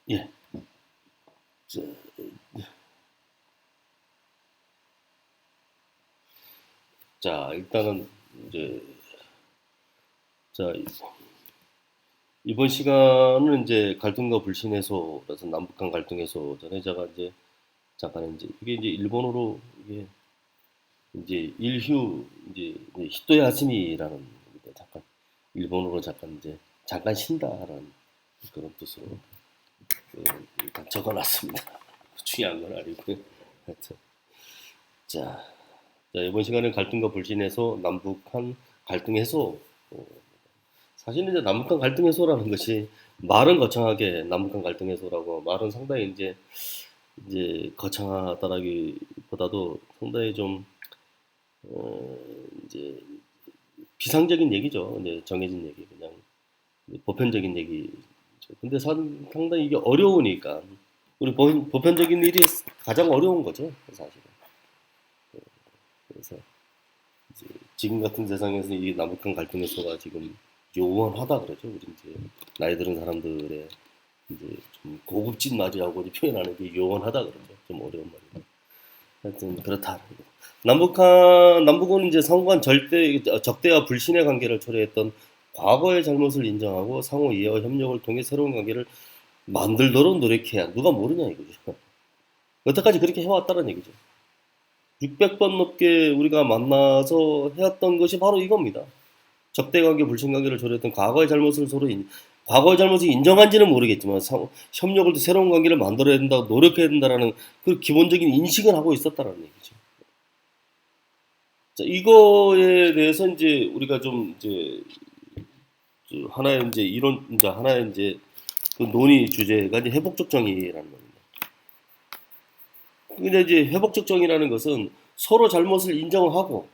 예. 자, 일단은 이제 자 이번 시간은 이제 갈등과 불신 해소라서 남북한 갈등 해소 전에 제가 이제 잠깐 이제 이게 이제 일본어로 이게 이제 일휴 이제 히토야 하스미라는 겁니다. 잠깐 일본어로 잠깐 이제 잠깐 쉰다라는 그런 뜻으로 일단 적어놨습니다. 중요한 건 아니고요. 하여튼 자, 이번 시간에 갈등과 불신 해소 남북한 갈등 해소 사실은 이제 남북한 갈등 해소라는 것이 말은 거창하게 남북한 갈등 해소라고 말은 상당히 이제 거창하다라기보다도 상당히 좀 어, 이제 비상적인 얘기죠. 이제 정해진 얘기 그냥 보편적인 얘기죠. 근데 상당히 이게 어려우니까 우리 보편적인 일이 가장 어려운 거죠, 사실은. 그래서 이제 지금 같은 세상에서 이 남북한 갈등 해소가 지금 요원하다 그러죠. 우리 이제 나이 들은 사람들의 이제 좀 고급진 말이라고 표현하는 게 요원하다 그러죠. 좀 어려운 말이고. 하여튼 그렇다. 남북은 이제 상호간 적대와 불신의 관계를 초래했던 과거의 잘못을 인정하고 상호 이해와 협력을 통해 새로운 관계를 만들도록 노력해야 누가 모르냐 이거죠. 여태까지 그렇게 해왔다는 얘기죠. 600번 넘게 우리가 만나서 해왔던 것이 바로 이겁니다. 적대관계, 불신관계를 초래했던 과거의 잘못을 인정한지는 모르겠지만 협력을 새로운 관계를 만들어야 된다, 노력해야 된다라는 그 기본적인 인식은 하고 있었다라는 얘기죠. 자, 이거에 대해서 이제 우리가 좀 이제 하나의 이제 이론, 이제 하나의 이제 그 논의 주제가 이제 회복적 정의라는 겁니다. 근데 이제 회복적 정의라는 것은 서로 잘못을 인정하고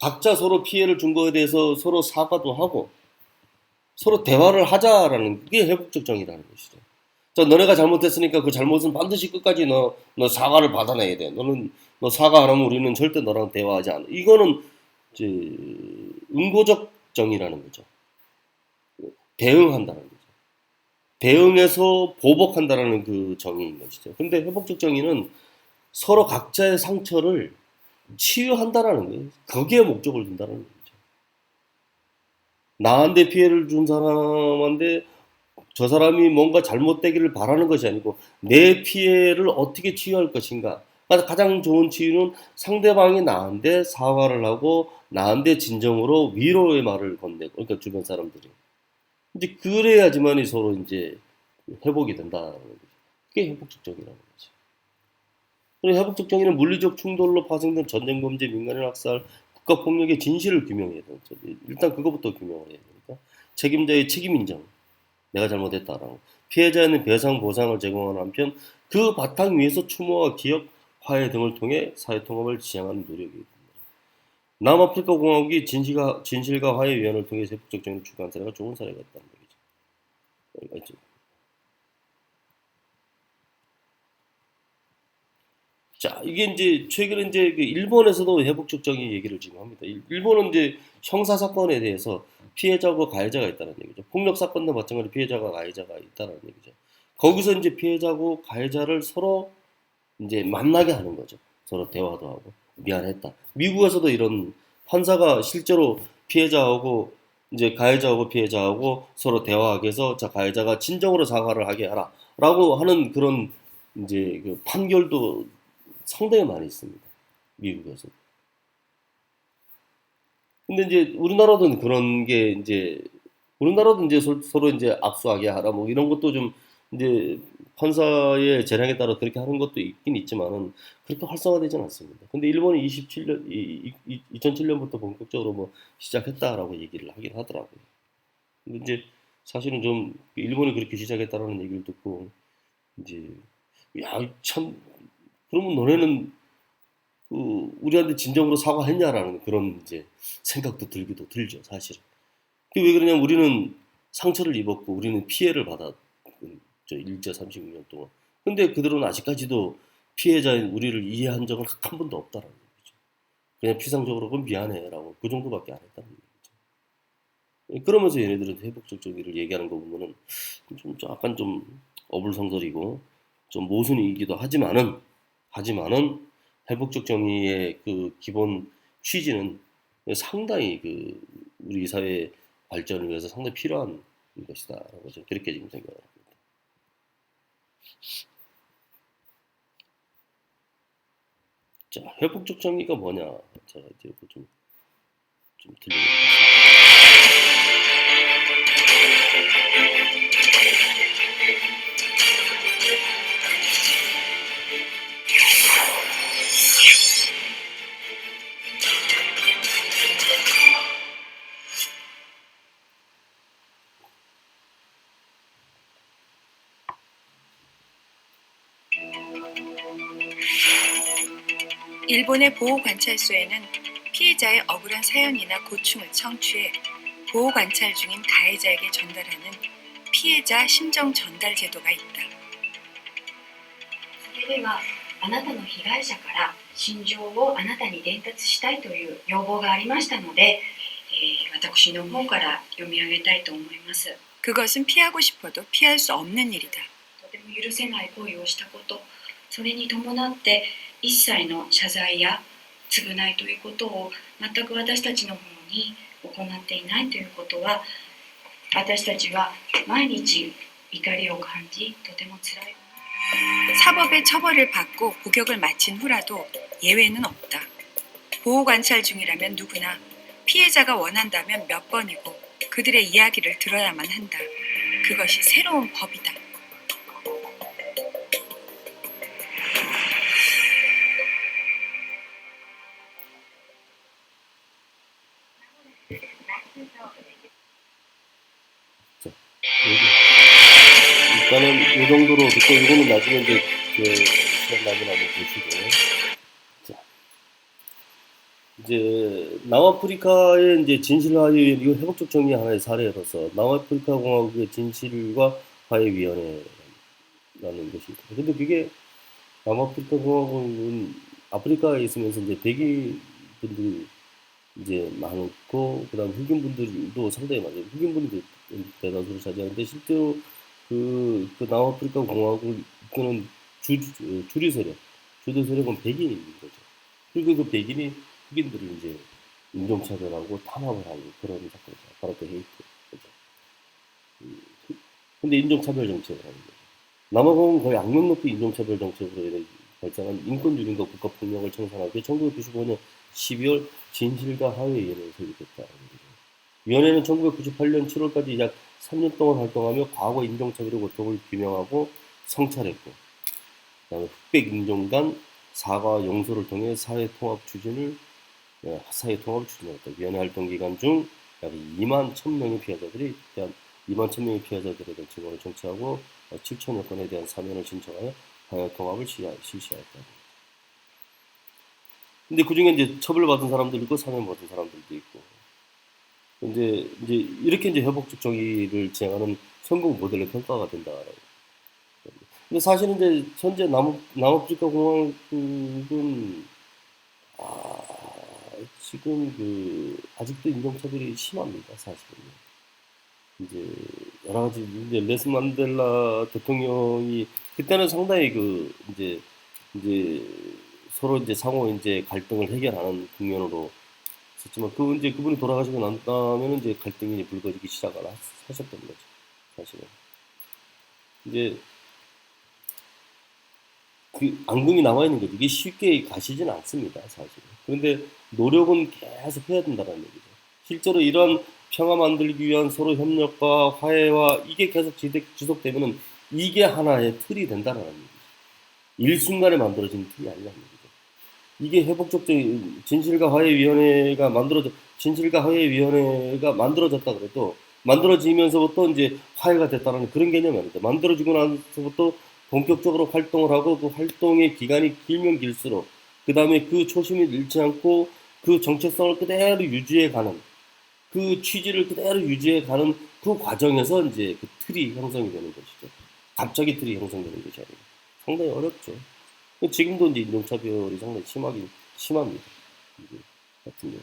각자 서로 피해를 준 거에 대해서 서로 사과도 하고 서로 대화를 하자라는 게 회복적 정의라는 것이죠. 자, 너네가 잘못했으니까 그 잘못은 반드시 끝까지 너 사과를 받아내야 돼. 너 사과 안 하면 우리는 절대 너랑 대화하지 않아. 이거는 이제 응고적 정의라는 거죠. 대응한다는 거죠. 대응해서 보복한다라는 그 정의인 것이죠. 근데 회복적 정의는 서로 각자의 상처를 치유한다라는 거예요. 거기에 목적을 둔다는 거죠. 나한테 피해를 준 사람한테 저 사람이 뭔가 잘못되기를 바라는 것이 아니고 내 피해를 어떻게 치유할 것인가. 그러니까 가장 좋은 치유는 상대방이 나한테 사과를 하고 나한테 진정으로 위로의 말을 건네고 그러니까 주변 사람들이 이제 그래야지만이 서로 이제 회복이 된다는 거죠. 그게 회복적 정의라는 거죠. 그리고 회복적 정의는 물리적 충돌로 파생된 전쟁 범죄, 민간인 학살, 국가 폭력의 진실을 규명해야 되죠. 일단 그거부터 규명을 해야 되니까 책임자의 책임 인정. 내가 잘못했다라고. 피해자에는 배상 보상을 제공하는 한편 그 바탕 위에서 추모와 기억, 화해 등을 통해 사회 통합을 지향하는 노력이 있습니다. 남아프리카 공화국이 진실과 화해 위원을 통해 세폭적 정의를 추구한 사례가 좋은 사례가 있다는 얘기죠. 자, 이게 이제 최근에 이제 그 일본에서도 회복적 정의 얘기를 지금 합니다. 일본은 이제 형사 사건에 대해서 피해자고 가해자가 있다는 얘기죠. 폭력 사건도 마찬가지로 피해자가 가해자가 있다는 얘기죠. 거기서 이제 피해자고 가해자를 서로 이제 만나게 하는 거죠. 서로 대화도 하고 미안했다. 미국에서도 이런 판사가 실제로 피해자하고 이제 가해자하고 피해자하고 서로 대화하게 해서 자 가해자가 진정으로 사과를 하게 하라라고 하는 그런 이제 그 판결도 상당히 많이 있습니다. 미국에서. 근데 이제 우리나라도 그런 게 이제 우리나라도 이제 서로 이제 악수하게 하라 뭐 이런 것도 좀 이제 판사의 재량에 따라 그렇게 하는 것도 있긴 있지만은 그렇게 활성화되지는 않습니다. 근데 일본이 27년 2007년부터 본격적으로 뭐 시작했다라고 얘기를 하긴 하더라고요. 근데 이제 사실은 좀 일본이 그렇게 시작했다라는 얘기를 듣고 이제 야 참 그러면 너네는 그 우리한테 진정으로 사과했냐라는 그런 이제 생각도 들기도 들죠, 사실은. 그게 왜 그러냐면 우리는 상처를 입었고 우리는 피해를 받았죠, 일제 36년 동안. 근데 그들은 아직까지도 피해자인 우리를 이해한 적은 한 번도 없다라는 얘기죠. 그냥 피상적으로 그건 미안해라고 그 정도밖에 안 했다는 얘기죠. 그러면서 얘네들은 회복적 정의를 얘기하는 거 보면은 좀 약간 좀 어불성설이고 좀 모순이기도 하지만은 회복적 정의의 그 기본 취지는 상당히 그 우리 사회 발전을 위해서 상당히 필요한 것이다라고 저는 그렇게 지금 생각합니다. 자, 회복적 정의가 뭐냐? 자, 이제 좀 들려드리겠습니다. 일본의 보호관찰소에는 피해자의 억울한 사연이나 고충을 청취해 보호관찰 중인 가해자에게 전달하는 피해자 심정 전달 제도가 있다. それではあなたの被害者から心情をあなたに伝達したいという要望がありましたので、私の方から読み上げたいと思います。 그것은 피하고 싶어도 피할 수 없는 일이다. とても許せない行為をしたこと、それに伴って一切の謝罪や償いということを全く私たちの方に行っていないということは、私たちは毎日怒りを感じ、とても辛い。 사법의 처벌을 받고 복역을 마친 후라도 예외는 없다. 보호관찰 중이라면 누구나 피해자가 원한다면 몇 번이고 그들의 이야기를 들어야만 한다. 그것이 새로운 법이다. 일단은 이 정도로 듣고 이거는 나중에 이제 시간 나면 한번 보시고. 자, 이제 남아프리카의 이제 진실화해 이거 회복적 정의 하나의 사례로서 남아프리카 공화국의 진실과 화해위원회라는 것이 있다. 근데 그게 남아프리카 공화국은 아프리카에 있으면서 이제 백인 분들이 이제 많고 그다음 흑인 분들도 상당히 많아요. 흑인 분들이 대다수를 차지하는데 실제로 그 남아프리카 공화국을 이끄는 주류 세력, 주도 세력은 백인인 거죠. 그리고 그 백인이 흑인들을 이제 인종차별하고 탄압을 하는 그런 사건이죠. 아파르트 헤이트 거죠. 근데 인종차별 정책을 하는 거죠. 남아공은 거의 악명 높은 인종차별 정책으로 인해 발생한 인권유린과 국가폭력을 청산하기 위해 1995년 12월 진실과 화해위원회를 설립했다. 위원회는 1998년 7월까지 약 3년 동안 활동하며 과거 인종차별의 고통을 규명하고 성찰했고, 그다음에 흑백 인종 간 사과와 용서를 통해 사회통합을 추진했다. 위원회 활동 기간 중 약 2만 1,000명의 피해자들에 대한 증언을 청취하고 7천여 건에 대한 사면을 신청하여 사회통합을 실시하였다. 근데 그 중에 이제 처벌받은 사람들도 있고 사면받은 사람들도 있고. 근데 이제 이렇게 이제 회복적 정의를 지향하는 성공 모델로 평가가 된다라고. 근데 사실은 이제 현재 남아프리카 공화국은 지금 아직도 인종차별이 심합니다. 사실은. 이제 여러 가지 이제 넬슨 만델라 대통령이 그때는 상당히 이제 서로 이제 상호 이제 갈등을 해결하는 국면으로 있었지만 그분이 돌아가시고 난 다음에는 이제 갈등이 불거지기 시작을 하셨던 거죠. 사실은. 이제 그 앙금이 남아 있는 거죠. 이게 쉽게 가시진 않습니다, 사실은. 그런데 노력은 계속 해야 된다는 얘기죠. 실제로 이런 평화 만들기 위한 서로 협력과 화해와 이게 계속 지속되면은 이게 하나의 틀이 된다는 얘기죠. 일순간에 만들어진 틀이 아니라는 얘기죠. 이게 회복적 진실과 화해위원회가 만들어졌다 그래도 만들어지면서부터 이제 화해가 됐다는 그런 개념이 아니다. 만들어지고 나서부터 본격적으로 활동을 하고 그 활동의 기간이 길면 길수록 그 다음에 그 초심을 잃지 않고 그 정체성을 그대로 유지해가는 그 취지를 그대로 유지해가는 그 과정에서 이제 그 틀이 형성이 되는 것이죠. 갑자기 틀이 형성되는 것이 아니고 상당히 어렵죠. 지금도 이제 인종차별이 상당히 심합니다. 같은 경우.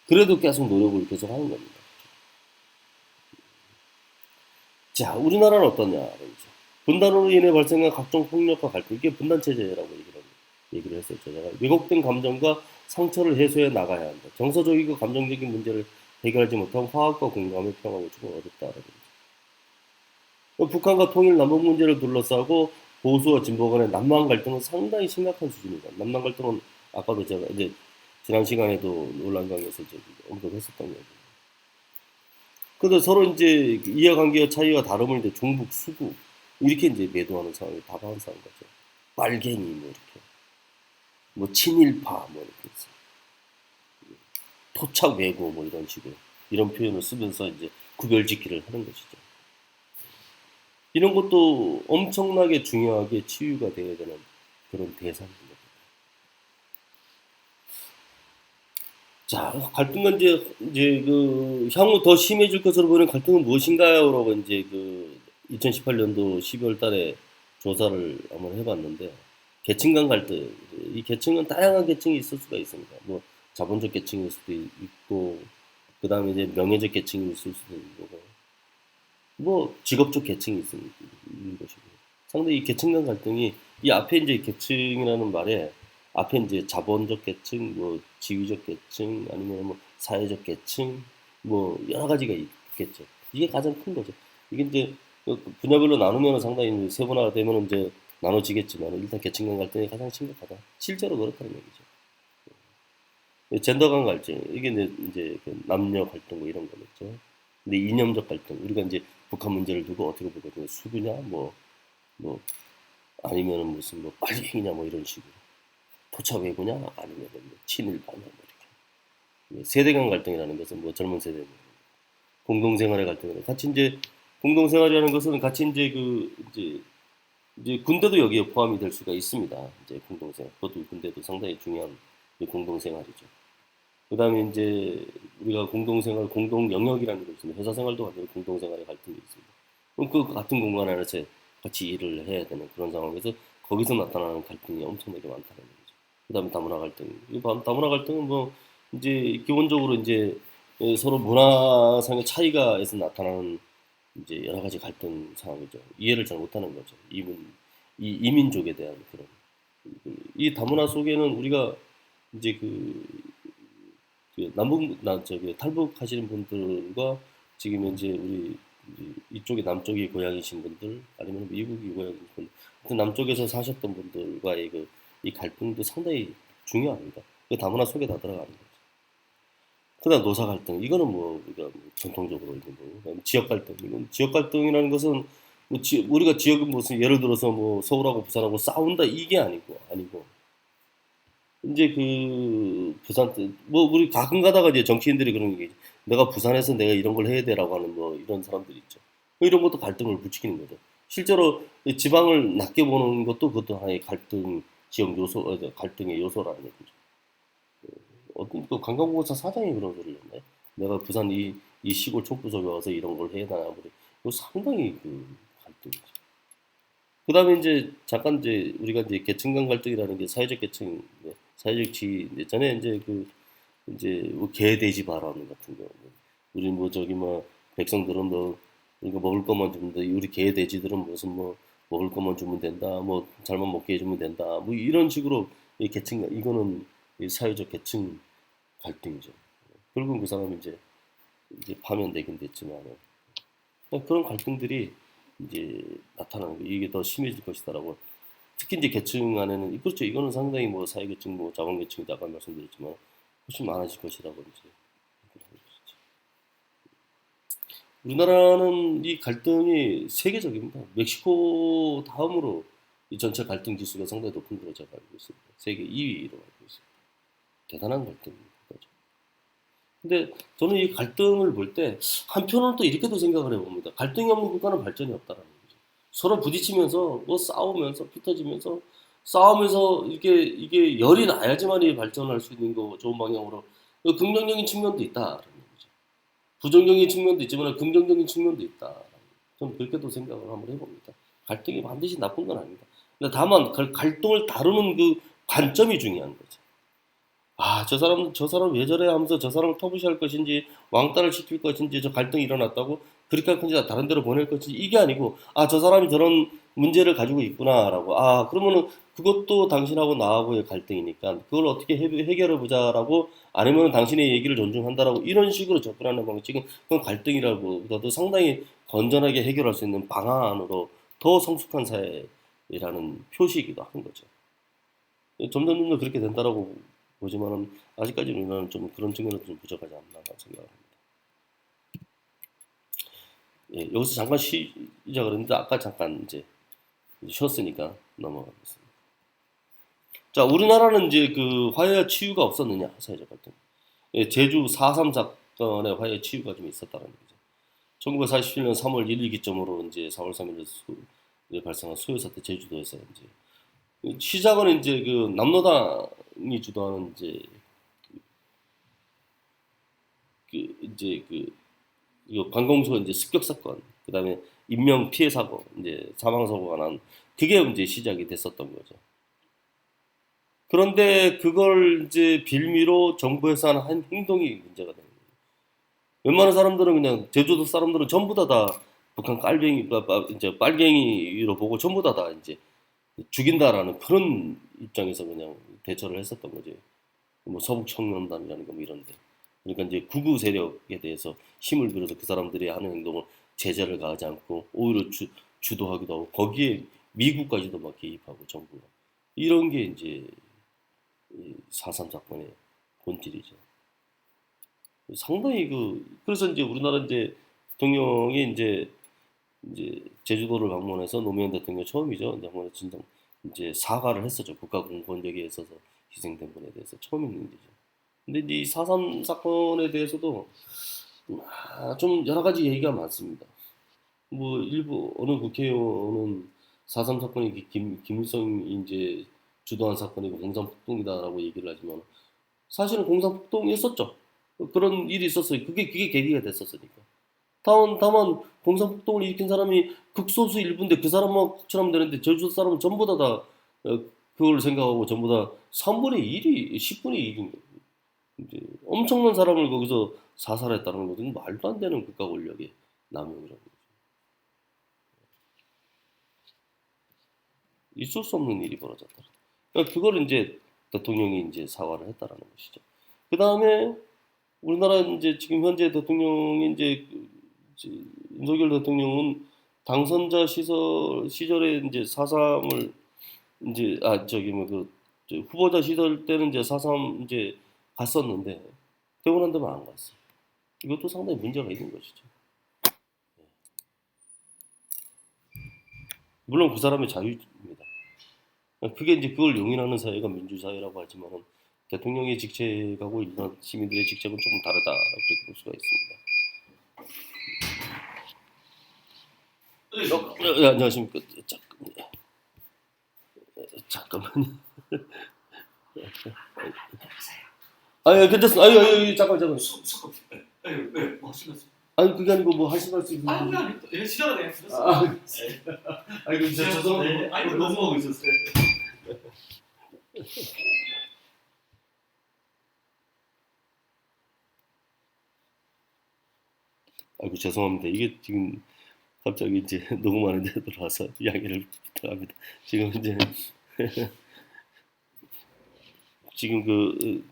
그래도 계속 노력을 계속 하는 겁니다. 자, 우리나라는 어떠냐, 말이죠. 분단으로 인해 발생한 각종 폭력과 갈등, 이게 분단 체제라고 얘기를 했었죠. 제가 왜곡된 감정과 상처를 해소해 나가야 한다. 정서적이고 감정적인 문제를 해결하지 못하면 화합과 공감의 평화를 주고 어렵다라는 거죠. 북한과 통일 남북 문제를 둘러싸고 보수와 진보 간의 남남 갈등은 상당히 심각한 수준이다. 남남 갈등은 아까도 제가 이제 지난 시간에도 논란 강의에서 이제 언급했었던 거예요. 근데 서로 이제 이해관계와 차이와 다름을 이제 종북, 수구 이렇게 이제 매도하는 상황이 다반사인 거죠. 빨갱이 뭐 이렇게, 뭐 친일파 뭐 이렇게 해서 토착 외고 뭐 이런 식으로 이런 표현을 쓰면서 이제 구별짓기를 하는 것이죠. 이런 것도 엄청나게 중요하게 치유가 되어야 되는 그런 대상입니다. 자, 갈등은 이제 그 향후 더 심해질 것으로 보이는 갈등은 무엇인가요? 라고 이제 그 2018년도 12월 달에 조사를 한번 해봤는데, 계층 간 갈등, 이 계층은 다양한 계층이 있을 수가 있습니다. 뭐 자본적 계층일 수도 있고, 그 다음에 이제 명예적 계층이 있을 수도 있고, 뭐 직업적 계층이 있는 것이고, 상당히 이 계층 간 갈등이 이 앞에 이제 계층이라는 말에 앞에 이제 자본적 계층, 뭐 지위적 계층, 아니면 뭐 사회적 계층, 뭐 여러 가지가 있겠죠. 이게 가장 큰 거죠. 이게 이제 그 분야별로 나누면 상당히 이제 세분화가 되면 이제 나눠지겠지만 일단 계층 간 갈등이 가장 심각하다. 실제로 그렇다는 얘기죠. 젠더 간 갈등, 이게 이제 그 남녀 갈등 뭐 이런 거겠죠. 근데 이념적 갈등, 우리가 이제 북한 문제를 두고 어떻게 보거든요. 수구냐, 뭐 아니면은 무슨 뭐 빨갱이냐 뭐 이런 식으로. 토착 외구냐 아니면 뭐 친일파냐 뭐 이렇게. 세대 간 갈등이라는 것은 뭐 젊은 세대 공동생활의 갈등이라 같이 이제 공동생활이라는 것은 같이 이제 이제 군대도 여기에 포함이 될 수가 있습니다. 이제 공동생활, 그것도 군대도 상당히 중요한 공동생활이죠. 그다음에 이제 우리가 공동생활, 공동 영역이라는 게 있습니다. 회사 생활도 완전히 공동생활의 갈등이 있습니다. 그럼 그 같은 공간 안에서 같이 일을 해야 되는 그런 상황에서 거기서 나타나는 갈등이 엄청나게 많다는 거죠. 그다음에 다문화 갈등. 이 다문화 갈등은 뭐 이제 기본적으로 이제 서로 문화상의 차이가에서 나타나는 이제 여러 가지 갈등 상황이죠. 이해를 잘 못하는 거죠. 이민족에 대한 그런 이 다문화 속에는 우리가 이제 저기 탈북하시는 분들과 지금 현재 우리 이쪽에 남쪽이 고향이신 분들 아니면 미국이 고향이신 분들, 남쪽에서 사셨던 분들과의 이 갈등도 상당히 중요합니다. 그 다문화 속에 다 들어가는 거죠. 그다음 노사 갈등, 이거는 뭐 우리가 전통적으로 있는 거고, 그다음에 지역 갈등, 이건 지역 갈등이라는 것은 뭐 우리가 지역은 무슨 예를 들어서 뭐 서울하고 부산하고 싸운다 이게 아니고 이제 그 부산 뭐 우리 가끔 가다가 이제 정치인들이 그런 게 내가 부산에서 내가 이런 걸 해야 돼라고 하는 뭐 이런 사람들이 있죠. 뭐 이런 것도 갈등을 부추기는 거죠. 실제로 이 지방을 낮게 보는 것도 그것도 하나의 갈등 지역 요소 갈등의 요소라는 얘기죠. 어떤 그 관광공사 사장이 그런 소리를 했네. 내가 부산 이 시골 촌부석에 와서 이런 걸 해야 되나 그래. 이거 상당히 그 갈등이죠. 그다음에 이제 잠깐 이제 우리가 이제 계층 간 갈등이라는 게 사회적 계층, 사회적 지위, 전에 이제 이제 뭐 개돼지 발언 같은 거, 우리 뭐 저기 뭐 백성들은 뭐 우리가 먹을 것만 주면 돼, 우리 개돼지들은 무슨 뭐 먹을 것만 주면 된다, 뭐 잘만 먹게 해주면 된다, 뭐 이런 식으로 이 계층 이거는 이 사회적 계층 갈등이죠. 결국은 그 사람이 이제 파면되긴 됐지만 그런 갈등들이 이제 나타나는 거 이게 더 심해질 것이다라고. 특히 이제 계층 안에는 그렇죠. 이거는 상당히 뭐 사회계층, 뭐 자본계층이 아까 말씀드렸지만 훨씬 많아질 것이라고 이제 얘기를 하는 것이죠. 우리나라는 이 갈등이 세계적입니다. 멕시코 다음으로 이 전체 갈등 지수가 상당히 높은 걸로 제가 알고 있습니다. 세계 2위로 알고 있습니다. 대단한 갈등입니다. 근데 저는 이 갈등을 볼 때 한편으로는 또 이렇게도 생각을 해봅니다. 갈등이 없는 국가는 발전이 없다라는 거죠. 서로 부딪히면서 뭐 싸우면서 피 터지면서 싸우면서 이게 열이 나야지만이 발전할 수 있는 거 좋은 방향으로 긍정적인 측면도 있다라는 거죠. 부정적인 측면도 있지만 긍정적인 측면도 있다. 저는 그렇게도 생각을 한번 해봅니다. 갈등이 반드시 나쁜 건 아닙니다. 근데 다만 갈등을 다루는 그 관점이 중요한 거죠. 아, 저 사람 왜 저래 하면서 저 사람을 터부시할 것인지, 왕따를 시킬 것인지, 저 갈등이 일어났다고, 그렇게 할 건지 다른 데로 보낼 것인지, 이게 아니고, 아, 저 사람이 저런 문제를 가지고 있구나라고. 아, 그러면은 그것도 당신하고 나하고의 갈등이니까 그걸 어떻게 해결해 보자라고, 아니면 당신의 얘기를 존중한다라고, 이런 식으로 접근하는 방식은 그건 갈등이라고보다도 상당히 건전하게 해결할 수 있는 방안으로 더 성숙한 사회라는 표시이기도 한 거죠. 점점 그렇게 된다라고 보지만은 아직까지는 우리나라는 좀 그런 측면에서 좀 부족하지 않나 생각합니다. 예, 여기서 잠깐 쉬자 그랬는데 아까 잠깐 이제 쉬었으니까 넘어가겠습니다. 자, 우리나라는 이제 그 화해와 치유가 없었느냐, 사회적 갈등. 예, 제주 4.3 사건의 화해 치유가 좀 있었다는 거죠. 1947년 3월 1일 기점으로 이제 4월 3일 발생한 수요 사태, 제주도에서 이제 시작은 이제 그 남로당이 주도하는 이제 이거 관공서 이제 습격 사건, 그다음에 인명 피해 사고, 이제 사망 사고가 난, 그게 이제 시작이 됐었던 거죠. 그런데 그걸 이제 빌미로 정부에서 하는 한 행동이 문제가 되는 거예요. 웬만한 사람들은, 그냥 제주도 사람들은 전부 다 북한 깔뱅이, 이제 빨갱이로 보고 전부 다 이제 죽인다라는 그런 입장에서 그냥 대처를 했었던 거죠. 뭐 서북 청년단이라는 뭐 이런데. 그러니까 이제 구구 세력에 대해서 힘을 빌어서 그 사람들이 하는 행동을 제재를 가하지 않고 오히려 주도하기도 하고, 거기에 미국까지도 막 개입하고, 정부가. 이런 게 이제 4.3 사건의 본질이죠. 상당히 그래서 이제 우리나라 이제 대통령이 이제 제주도를 방문해서 노무현 대통령 처음이죠. 방문해서 진정 이제 사과를 했었죠. 국가 공권력에 있어서 희생된 분에 대해서 처음 있는 일이죠. 근데 이제 이 4.3 사건에 대해서도 좀 여러 가지 얘기가 많습니다. 뭐 일부 어느 국회의원은 4.3 사건이 김일성이 이제 주도한 사건이고 공산폭동이다라고 얘기를 하지만, 사실은 공산폭동이었었죠. 그런 일이 있었어요. 그게 계기가 됐었으니까. 다만 공산폭동을 일으킨 사람이 극소수 일부인데 그 사람처럼 되는데, 제주도 사람은 전부 다 그걸 생각하고 전부 다 3분의 1이 10분의 1인 거예요. 이제 엄청난 사람을 거기서 사살했다는 것은 말도 안 되는 국가 권력의 남용이라는 거죠. 있을 수 없는 일이 벌어졌다. 그러니까 그걸 이제 대통령이 이제 사과를 했다라는 것이죠. 그 다음에 우리나라 이제 지금 현재 대통령이 이제 윤석열 대통령은 당선자 시절에 이제 4.3을 이제 후보자 시절 때는 이제 4.3 이제 갔었는데 되고 난 다음에 안 갔어. 이것도 상당히 문제가 있는 것이죠. 물론 그 사람의 자유입니다. 그게 이제 그걸 용인하는 사회가 민주사회라고 하지만은, 대통령의 직책하고 일반 시민들의 직책은 조금 다르다, 그렇게 볼 수가 있습니다. 안녕하십니까. 잠깐만요. 예, 괜찮습니다. 잠깐. 아니, 그게 아니고 뭐 하실 말씀 있으면. 그냥 시작을 그냥 들었어요. 아이고, 죄송합니다. 네. 아니, 넘어가고 있었어요. 아이고, 죄송합니다. 이게 지금 갑자기 이제 녹음하는 데 들어와서 양해를 부탁합니다. 지금 이제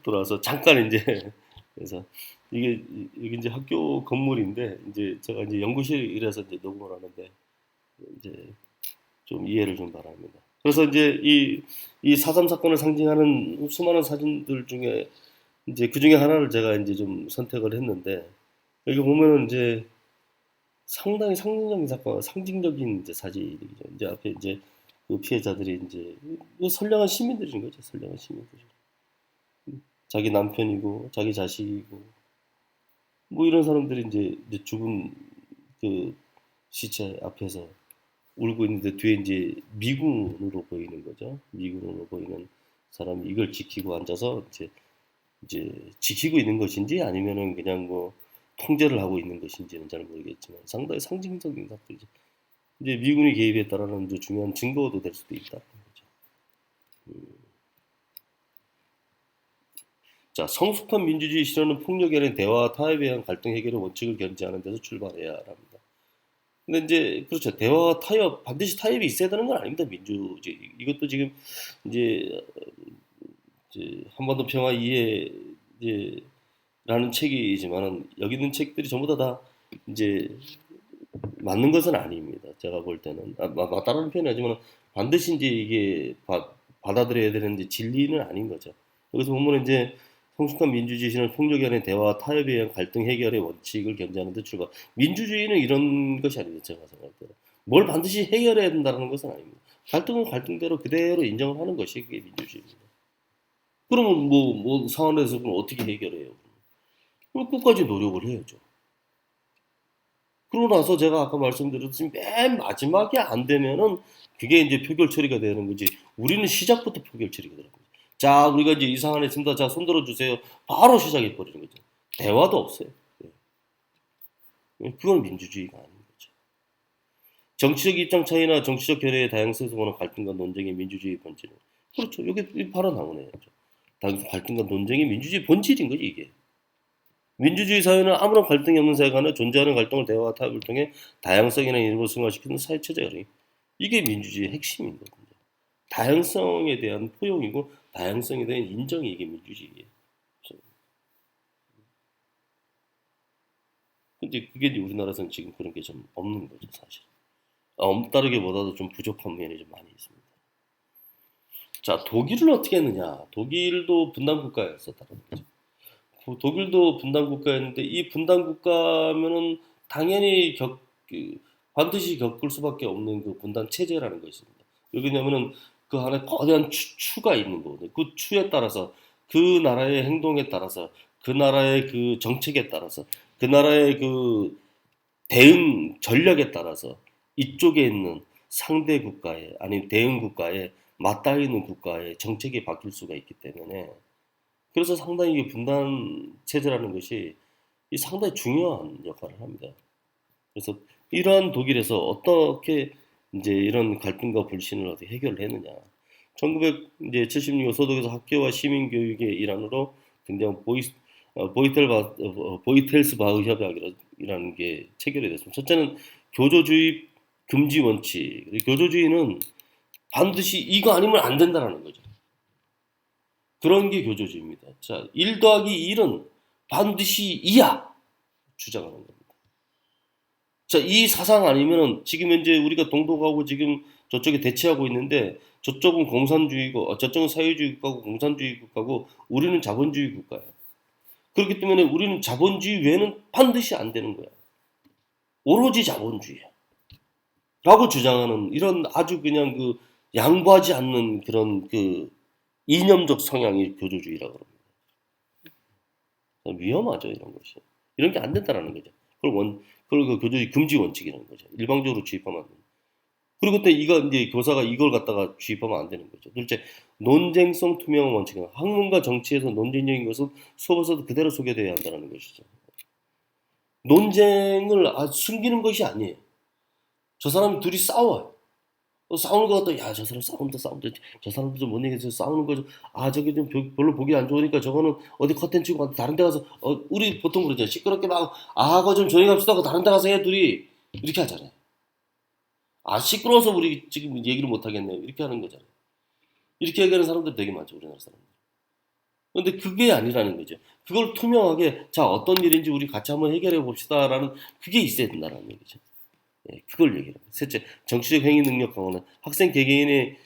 돌아와서 잠깐 이제, 그래서 이게 이제 학교 건물인데, 이제 제가 이제 연구실에서 이제 녹음을 하는데, 이제 좀 이해를 좀 바랍니다. 그래서 이제 이 4.3 사건을 상징하는 수많은 사진들 중에 이제 그 중에 하나를 제가 이제 좀 선택을 했는데, 여기 보면은 이제 상당히 상징적인 이제 사진이죠. 이제 앞에 이제 그 피해자들이 이제 선량한 시민들인 거죠. 선량한 시민들. 자기 남편이고 자기 자식이고 뭐 이런 사람들이 이제 죽은 그 시체 앞에서 울고 있는데, 뒤에 이제 미군으로 보이는 거죠. 미군으로 보이는 사람이 이걸 지키고 앉아서 이제 지키고 있는 것인지 아니면은 그냥 뭐 통제를 하고 있는 것인지는 잘 모르겠지만, 상당히 상징적인 사건이죠. 이제 미군이 개입했다라는 이제 중요한 증거도 될 수도 있다는 거죠. 자, 성숙한 민주주의 실현은 폭력이 아닌 대화와 타협에 의한 갈등 해결의 원칙을 견지하는 데서 출발해야 합니다. 근데 이제 그렇죠. 대화 타협 반드시 타협이 있어야 되는 건 아닙니다. 민주주의 이것도 지금 이제 한반도 평화 이해 이제 라는 책이지만은 여기 있는 책들이 전부 다 이제 맞는 것은 아닙니다. 제가 볼 때는 맞다라는 표현이 하지만 반드시 이제 이게 받아들여야 되는 이제 진리는 아닌 거죠. 여기서 보면 이제 성숙한 민주주의는 폭력이 아닌 대화, 타협에 의한 갈등 해결의 원칙을 견지하는 데 출발. 민주주의는 이런 것이 아닙니다. 제가 생각할 때는 뭘 반드시 해결해야 된다는 것은 아닙니다. 갈등은 갈등대로 그대로 인정을 하는 것이 그게 민주주의입니다. 그러면 뭐 상황에서 그럼 어떻게 해결해요? 그럼 끝까지 노력을 해야죠. 그러고 나서 제가 아까 말씀드렸듯이 맨 마지막에 안 되면은 그게 이제 표결 처리가 되는 거지. 우리는 시작부터 표결 처리가 되는 거죠. 자, 우리가 이제 이 사안에 있습니다. 자, 손 들어주세요. 바로 시작해 버리는 거죠. 대화도 없어요. 그건 민주주의가 아닌 거죠. 정치적 입장 차이나 정치적 견해의 다양성에서 오는 갈등과 논쟁의 민주주의 본질은 그렇죠. 여기 바로 나오네요. 갈등과 논쟁의 민주주의 본질인 거지 이게. 민주주의 사회는 아무런 갈등이 없는 사회 간에 존재하는 갈등을 대화와 타협을 통해 다양성이나 이름을 승화시키는 사회체제가 이게 민주주의의 핵심인 거거든요. 다양성에 대한 포용이고 다양성에 대한 인정이 이게 민주주의예요. 근데 그게 이제 우리나라에서는 지금 그런 게 좀 없는 거죠, 사실. 없다르기보다도 좀 부족한 면이 좀 많이 있습니다. 자, 독일은 어떻게 했느냐? 독일도 분단 국가였었다는 거죠. 독일도 분단 국가였는데 이 분단 국가면은 당연히 반드시 겪을 수밖에 없는 그 분단 체제라는 것이 있습니다. 왜냐면은 그 안에 거대한 추가 있는 거거든요. 그 추에 따라서 그 나라의 행동에 따라서 그 나라의 그 정책에 따라서 그 나라의 그 대응 전략에 따라서 이쪽에 있는 상대 국가의 아니면 대응 국가에 맞닿아 있는 국가의 정책이 바뀔 수가 있기 때문에 그래서 상당히 이 분단 체제라는 것이 상당히 중요한 역할을 합니다. 그래서 이러한 독일에서 어떻게 이제 이런 갈등과 불신을 어떻게 해결을 했느냐. 1976년 소독에서 학교와 시민 교육의 일환으로 등장한 보이텔스바흐 협약이라는 게 체결이 됐습니다. 첫째는 교조주의 금지 원칙. 교조주의는 반드시 이거 아니면 안 된다라는 거죠. 그런 게 교조주의입니다. 자, 1 더하기 1은 반드시 2야! 주장하는 겁니다. 자, 이 사상 아니면은 지금 현재 우리가 동독하고 지금 저쪽에 대치하고 있는데 저쪽은 공산주의고, 저쪽은 사회주의 국가고 공산주의 국가고 우리는 자본주의 국가예요. 그렇기 때문에 우리는 자본주의 외에는 반드시 안 되는 거야. 오로지 자본주의야. 라고 주장하는 이런 아주 그냥 그 양보하지 않는 그런 그 이념적 성향이 교조주의라고 합니다. 위험하죠, 이런 것이. 이런 게 안 된다라는 거죠. 그걸 그 교조주의 금지 원칙이라는 거죠. 일방적으로 주입하면 안 됩니다. 그리고 또 이제 교사가 이걸 갖다가 주입하면 안 되는 거죠. 둘째, 논쟁성 투명한 원칙은 학문과 정치에서 논쟁적인 것은 수업에서도 그대로 소개되어야 한다는 것이죠. 논쟁을 숨기는 것이 아니에요. 저 사람이 둘이 싸워요. 싸우는 것 같다. 야, 저 사람 싸운다. 저 사람도 좀 뭔 얘기해서 싸우는 거죠. 저기 좀 별로 보기 안 좋으니까 저거는 어디 커튼 치고 다른 데 가서, 우리 보통 그러잖아요. 시끄럽게 그거 좀 조용히 합시다 하고 다른 데 가서 해, 둘이. 이렇게 하잖아요. 시끄러워서 우리 지금 얘기를 못 하겠네요. 이렇게 하는 거잖아요. 이렇게 얘기하는 사람들 되게 많죠, 우리나라 사람들. 근데 그게 아니라는 거죠. 그걸 투명하게, 자, 어떤 일인지 우리 같이 한번 해결해 봅시다라는 그게 있어야 된다는 얘기죠. 그걸 얘기합니다. 셋째, 정치적 행위 능력 강화는 학생 개개인의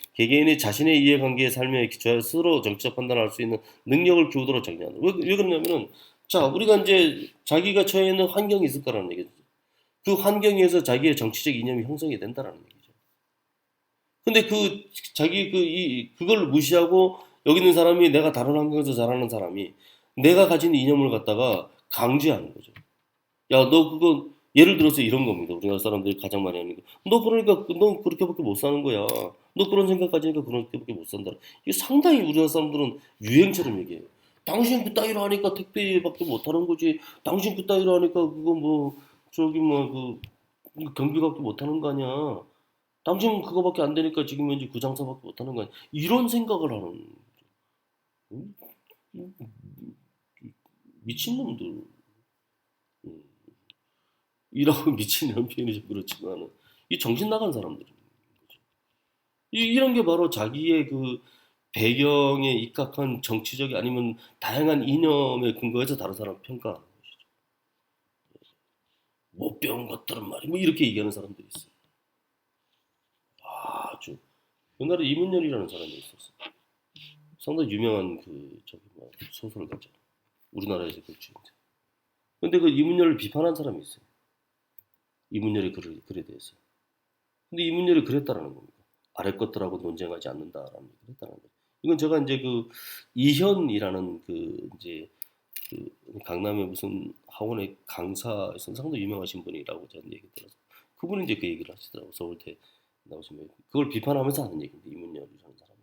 자신의 이해관계의 삶에 기초하여 스스로 정치적 판단을 할 수 있는 능력을 키우도록 정리한다. 왜 그러냐면은, 자, 우리가 이제 자기가 처해 있는 환경이 있을 거라는 얘기죠. 그 환경에서 자기의 정치적 이념이 형성이 된다라는 얘기죠. 근데 그걸 무시하고 여기 있는 사람이 내가 다른 환경에서 자라는 사람이 내가 가진 이념을 갖다가 강제하는 거죠. 야, 너 그거 예를 들어서 이런 겁니다. 우리나라 사람들이 가장 많이 하는 거. 너 그렇게밖에 못 사는 거야. 너 그런 생각 가지니까 그렇게밖에 못 산다. 이게 상당히 우리나라 사람들은 유행처럼 얘기해요. 당신 그따위로 하니까 택배밖에 못 하는 거지. 당신 그따위로 하니까 그거 경비밖에 못 하는 거 아니야. 당신 그거밖에 안 되니까 지금 현재 그 장사밖에 못 하는 거 아니야. 이런 생각을 하는 음, 미친놈들. 이라고 미친이라는 표현이 좀 그렇지만은 이 정신 나간 사람들인 거죠. 이런 게 바로 자기의 그 배경에 입각한 정치적이 아니면 다양한 이념에 근거해서 다른 사람 평가하는 것이죠. 못 배운 것들은 말이 뭐 이렇게 얘기하는 사람들이 있어요. 아주 옛날에 이문열이라는 사람이 있었어. 상당히 유명한 그 저기 뭐 소설가죠. 우리나라에서 그렇죠. 근데 그 이문열을 비판한 사람이 있어요. 이문열의 글에 대해서. 근데 이문열이 그랬다라는 겁니다. 아래 것들하고 논쟁하지 않는다라는 얘기를 했다는 거죠. 이건 제가 이제 그 이현이라는 그 이제 그 강남의 무슨 학원의 강사에서 상당히 유명하신 분이라고 저는 얘기 들어서 그분이 이제 그 얘기를 하시더라고. 서울대 나오시면 그걸 비판하면서 하는 얘기인데 이문열이라는 사람.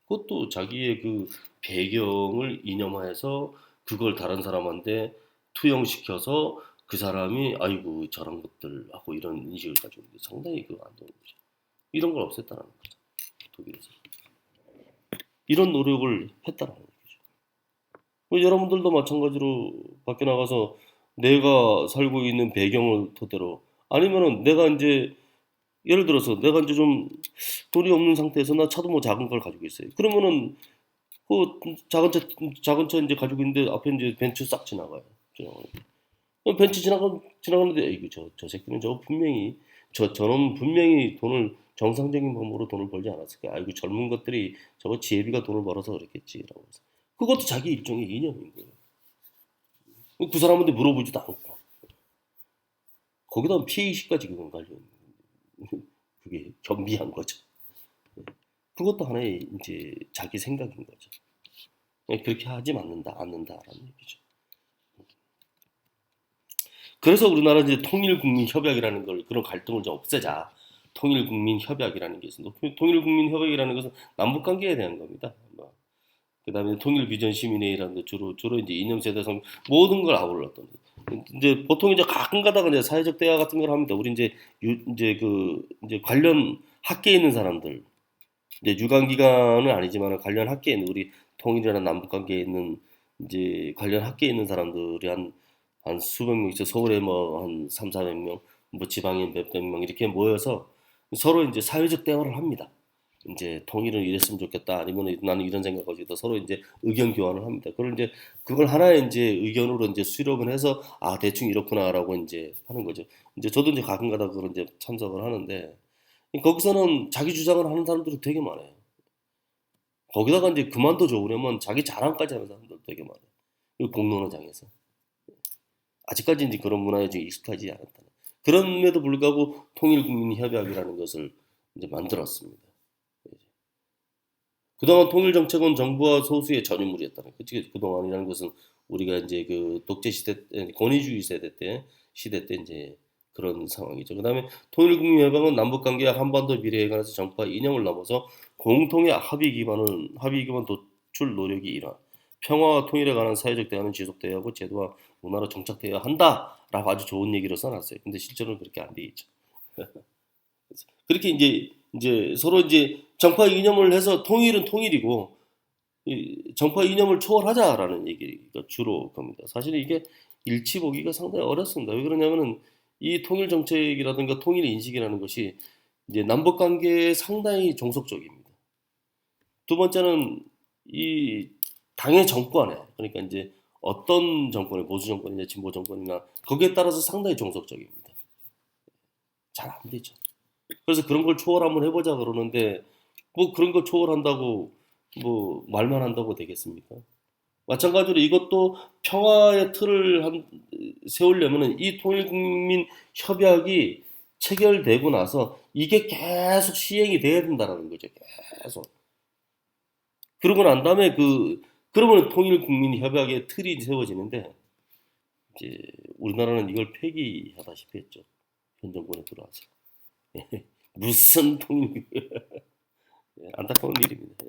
그것도 자기의 그 배경을 이념화해서 그걸 다른 사람한테 투영시켜서 그 사람이 아이고 저런 것들 하고 이런 인식을 가지고 있는데 상당히 그거 안 되는 거죠. 이런 걸 없앴다라는 거죠. 독일에서. 이런 노력을 했다라는 거죠. 여러분들도 마찬가지로 밖에 나가서 내가 살고 있는 배경을 토대로 아니면은 내가 이제 예를 들어서 내가 이제 좀 돈이 없는 상태에서 나 차도 뭐 작은 걸 가지고 있어요. 그러면은 그 작은 차 이제 가지고 있는데 앞에 이제 벤츠 싹 지나가요. 벤츠 지나가는데 이거 저 새끼는 저거 분명히 저놈 분명히 돈을 정상적인 방법으로 돈을 벌지 않았을 거야. 아이고 젊은 것들이 저거 지혜비가 돈을 벌어서 그랬겠지라고 해서 그것도 자기 일종의 이념인 거예요. 그 사람한테 물어보지도 않고 거기다 피해의식까지 그건 깔려 있는 거예요. 그게 겸비한 거죠. 그것도 하나의 이제 자기 생각인 거죠. 그렇게 하지 않는다라는 얘기죠. 그래서 우리나라 이제 통일국민협약이라는 걸 그런 갈등을 좀 없애자. 통일국민협약이라는 게 있습니다. 통일국민협약이라는 것은 남북관계에 대한 겁니다. 그다음에 통일비전시민회의라는 거 주로 이제 이념세대성 모든 걸 아울렀던 이제 보통 이제 가끔 가다가 이제 사회적 대화 같은 걸 합니다. 우리 이제 이제 관련 학계에 있는 사람들 이제 유관 기관은 아니지만 관련 학계에 있는 우리 통일이나 남북관계에 있는 이제 관련 학계에 있는 사람들이 한 수백 명 있어. 서울에 뭐 한 3, 400명, 뭐 지방에 몇백 명 이렇게 모여서 서로 이제 사회적 대화를 합니다. 이제 통일은 이랬으면 좋겠다. 아니면 나는 이런 생각을 가지고 서로 이제 의견 교환을 합니다. 그걸 이제 그걸 하나의 이제 의견으로 이제 수렴을 해서 아 대충 이렇구나라고 이제 하는 거죠. 이제 저도 이제 가끔가다 그걸 이제 참석을 하는데 거기서는 자기 주장을 하는 사람들이 되게 많아요. 거기다가 이제 그만둬 좋으려면 자기 자랑까지 하는 사람들 되게 많아요. 이 공론화장에서 아직까지 이제 그런 문화에 좀 익숙하지 않았다는. 그럼에도 불구하고 통일국민협약이라는 것을 이제 만들었습니다. 그동안 통일정책은 정부와 소수의 전유물이었다는 거죠. 그동안이라는 것은 우리가 이제 그 독재 시대, 권위주의 시대 때 이제 그런 상황이죠. 그다음에 통일국민협약은 남북관계와 한반도 미래에 관해서 정파 이념을 넘어서 공통의 합의 기반 도출 노력이 일환. 평화와 통일에 관한 사회적 대화는 지속돼야 하고 제도와 문화로 정착돼야 한다라고 아주 좋은 얘기를 써놨어요. 근데 실제로는 그렇게 안 돼 있죠. 그렇게 이제 서로 이제 정파 이념을 해서 통일은 통일이고 이 정파 이념을 초월하자라는 얘기가 주로 겁니다. 사실 이게 일치 보기가 상당히 어렵습니다. 왜 그러냐면은 이 통일 정책이라든가 통일 인식이라는 것이 이제 남북 관계에 상당히 종속적입니다. 두 번째는 이 당의 정권에 그러니까 이제 어떤 정권이 보수 정권이냐 진보 정권이나 거기에 따라서 상당히 종속적입니다. 잘 안 되죠. 그래서 그런 걸 초월 한번 해보자 그러는데 뭐 그런 거 초월한다고 뭐 말만 한다고 되겠습니까? 마찬가지로 이것도 평화의 틀을 세우려면은 이 통일국민 협약이 체결되고 나서 이게 계속 시행이 돼야 된다는 거죠. 계속. 그러고 난 다음에 그러면 통일국민 협약의 틀이 세워지는데 이제 우리나라는 이걸 폐기하다시피 했죠. 현 정권에 들어와서. 무슨 통일 안타까운 일입니다.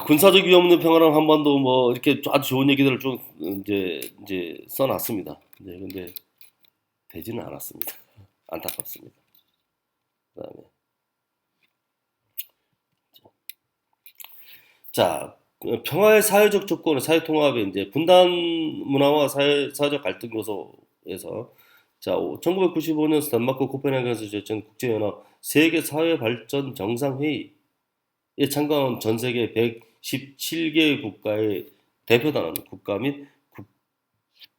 군사적 위험 없는 평화랑 한반도 뭐 이렇게 아주 좋은 얘기들을 좀 이제 써놨습니다. 근데 되지는 않았습니다. 안타깝습니다. 그다음에 자 평화의 사회적 조건, 사회 통합의 이제 분단 문화와 사회적 갈등 요소에서 자, 1995년 덴마크 코펜하겐에서 제출된 국제연합 세계 사회 발전 정상회의에 참가한 전 세계 117개 국가의 대표단은 국가 및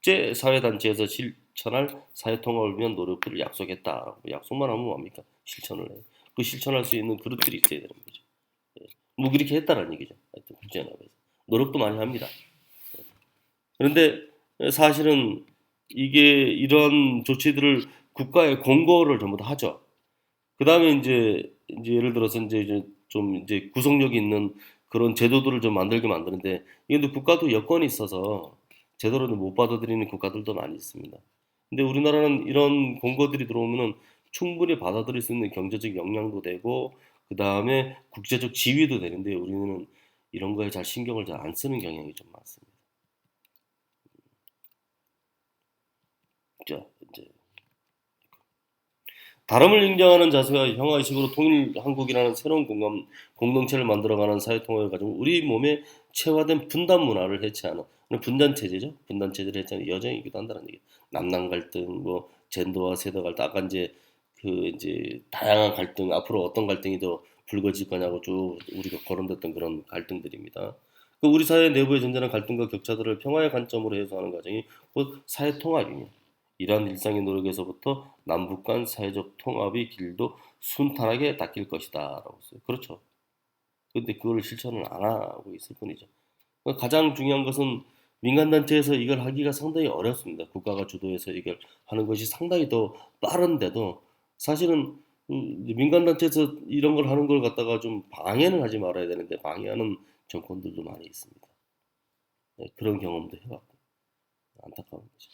국제사회단체에서 실천할 사회 통합을 위한 노력들을 약속했다. 약속만 하면 뭡니까? 실천을 해. 그 실천할 수 있는 그릇들이 있어야 되는 거죠. 예. 뭐 그렇게 했다는 얘기죠. 하여튼 국제연합에서 노력도 많이 합니다. 그런데 사실은 이게 이런 조치들을 국가의 공고를 전부 다 하죠. 그 다음에 이제 예를 들어서 이제 좀 이제 구속력이 있는 그런 제도들을 좀 만들게 만드는데 이게 또 국가도 여건이 있어서 제대로 못 받아들이는 국가들도 많이 있습니다. 근데 우리나라는 이런 공고들이 들어오면은 충분히 받아들일 수 있는 경제적 역량도 되고 그 다음에 국제적 지위도 되는데 우리는 이런 거에 잘 신경을 잘 안 쓰는 경향이 좀 많습니다. 자, 이제 다름을 인정하는 자세와 형아의식으로 통일 한국이라는 새로운 공동체를 만들어가는 사회통합을 가지고 우리 몸에 체화된 분단 문화를 해체하는 분단 체제죠. 분단 체제를 해체하는 여정이기도 한다는 얘기. 남남 갈등, 뭐 젠더와 세대 갈등, 아까 이제 다양한 갈등, 앞으로 어떤 갈등이 더 불거질 거냐고 쭉 우리가 거론됐던 그런 갈등들입니다. 그 우리 사회 내부의 존재하는 갈등과 격차들을 평화의 관점으로 해소하는 과정이 곧 사회 통합입니다. 이러한 일상의 노력에서부터 남북 간 사회적 통합의 길도 순탄하게 닦일 것이다 라고 했어요. 그렇죠. 근데 그걸 실천을 안 하고 있을 뿐이죠. 가장 중요한 것은 민간단체에서 이걸 하기가 상당히 어렵습니다. 국가가 주도해서 이걸 하는 것이 상당히 더 빠른데도 사실은 민간단체에서 이런 걸 하는 걸 갖다가 좀 방해는 하지 말아야 되는데 방해하는 정권들도 많이 있습니다. 네, 그런 경험도 해봤고 안타까운 거죠.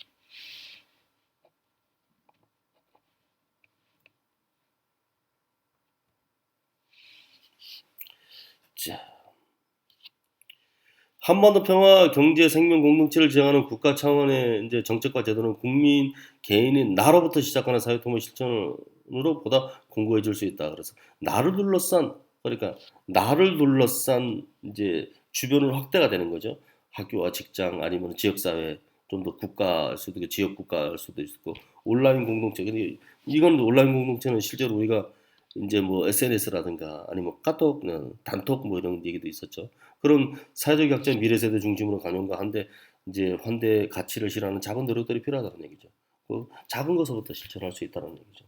자, 한반도 평화 경제 생명 공동체를 지향하는 국가 차원의 이제 정책과 제도는 국민 개인인 나로부터 시작하는 사회통합 실천으로 보다 공고해질 수 있다. 그래서 나를 둘러싼 그러니까 나를 둘러싼 이제 주변으로 확대가 되는 거죠. 학교와 직장 아니면 지역사회 좀 더 국가일 수도 있고 지역 국가일 수도 있고 온라인 공동체. 근데 이건 온라인 공동체는 실제로 우리가 이제 뭐 SNS라든가 아니면 카톡, 단톡 뭐 이런 얘기도 있었죠. 그런 사회적 약자 미래 세대 중심으로 가는가 한데 이제 환대 가치를 실현하는 작은 노력들이 필요하다는 얘기죠. 그 작은 것부터 실천할 수 있다는 얘기죠.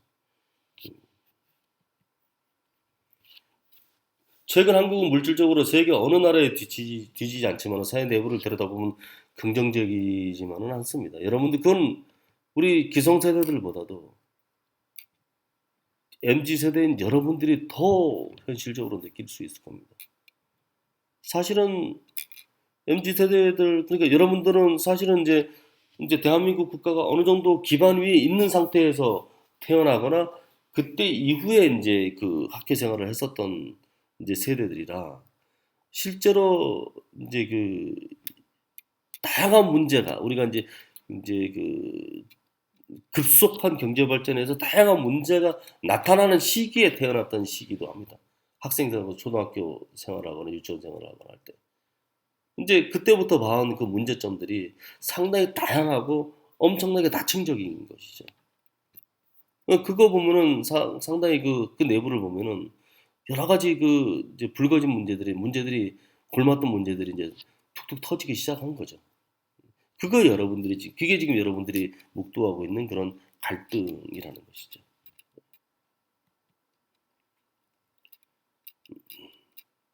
최근 한국은 물질적으로 세계 어느 나라에 뒤지지 않지만 사회 내부를 들여다보면 긍정적이지만은 않습니다. 여러분들 그건 우리 기성세대들보다도 MZ 세대인 여러분들이 더 현실적으로 느낄 수 있을 겁니다. 사실은 MZ 세대들 그러니까 여러분들은 사실은 이제 대한민국 국가가 어느 정도 기반 위에 있는 상태에서 태어나거나 그때 이후에 이제 그 학교 생활을 했었던 이제 세대들이라 실제로 이제 그 다양한 문제가 우리가 이제 그 급속한 경제 발전에서 다양한 문제가 나타나는 시기에 태어났던 시기도 합니다. 학생들하고 초등학교 생활하거나 유치원 생활하거나 할 때. 이제 그때부터 봐온 그 문제점들이 상당히 다양하고 엄청나게 다층적인 것이죠. 그거 보면은 상당히 그 내부를 보면은 여러 가지 그 이제 불거진 문제들이 골맞던 문제들이 이제 툭툭 터지기 시작한 거죠. 그게 지금 여러분들이 목도하고 있는 그런 갈등이라는 것이죠.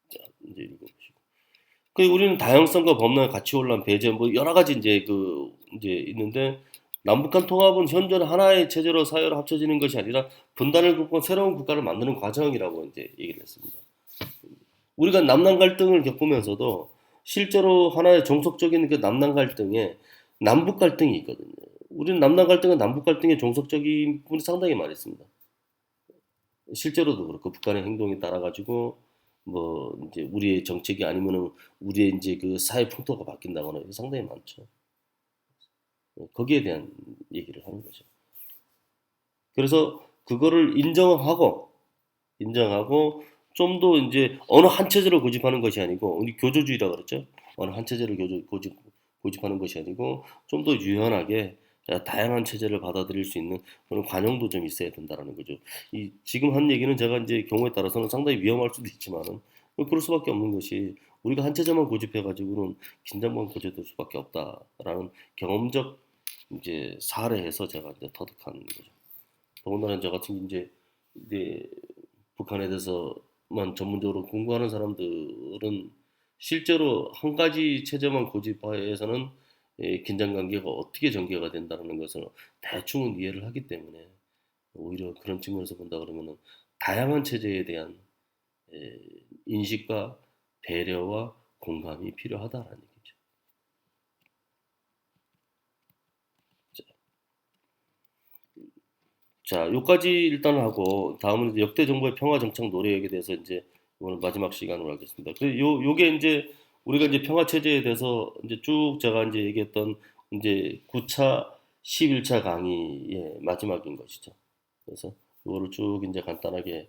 자, 이제 읽어보시고. 우리는 다양성과 법률 가치 혼란, 배제, 뭐 여러 가지 이제 있는데 남북 간 통합은 현존 하나의 체제로 사회로 합쳐지는 것이 아니라 분단을 겪고 새로운 국가를 만드는 과정이라고 이제 얘기를 했습니다. 우리가 남남 갈등을 겪으면서도 실제로 하나의 종속적인 그 남남 갈등에 남북 갈등이 있거든요. 우리는 남남 갈등은 남북 갈등의 종속적인 부분이 상당히 많이 있습니다. 실제로도 그렇고 북한의 행동에 따라 가지고 뭐 이제 우리의 정책이 아니면은 우리의 이제 그 사회 풍토가 바뀐다거나 상당히 많죠. 거기에 대한 얘기를 하는 거죠. 그래서 그거를 인정하고 좀 더 이제 어느 한 체제를 고집하는 것이 아니고 우리 교조주의라 그랬죠. 어느 한 체제를 고집하는 것이 아니고 좀 더 유연하게 다양한 체제를 받아들일 수 있는 그런 관용도 좀 있어야 된다라는 거죠. 이 지금 한 얘기는 제가 이제 경우에 따라서는 상당히 위험할 수도 있지만은 뭐 그럴 수밖에 없는 것이 우리가 한 체제만 고집해 가지고는 긴장감 고조될 수밖에 없다라는 경험적 이제 사례에서 제가 이제 터득한 거죠. 더군다나 저 같은 이제 북한에 대해서만 전문적으로 공부하는 사람들은 실제로 한 가지 체제만 고집하에서는 긴장 관계가 어떻게 전개가 된다는 것을 대충은 이해를 하기 때문에 오히려 그런 측면에서 본다 그러면은 다양한 체제에 대한 에, 인식과 배려와 공감이 필요하다라는 얘기죠. 자, 요까지 일단 하고 다음은 이제 역대 정부의 평화 정착 노력에 대해서 이제 오늘 마지막 시간으로 하겠습니다. 요게 이제 우리가 이제 평화 체제에 대해서 이제 쭉 제가 이제 얘기했던 이제 9차 11차 강의의 마지막인 것이죠. 그래서 요거를 쭉 이제 간단하게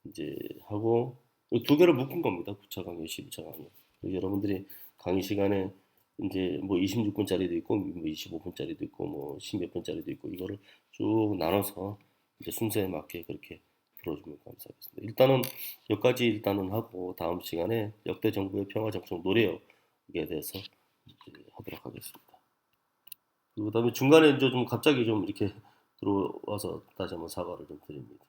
이제 하고 두 개를 묶은 겁니다. 9차 강의, 12차 강의. 여러분들이 강의 시간에 이제 뭐 26분짜리도 있고 뭐 25분짜리도 있고 뭐 10몇 분짜리도 있고 이거를 쭉 나눠서 이제 순서에 맞게 그렇게 들어주면 감사하겠습니다. 일단은 여기까지 일단은 하고 다음 시간에 역대 정부의 평화 정책 노력에 대해서 이제 하도록 하겠습니다. 그다음에 중간에 이제 좀 갑자기 좀 이렇게 들어와서 다시 한번 사과를 좀 드립니다.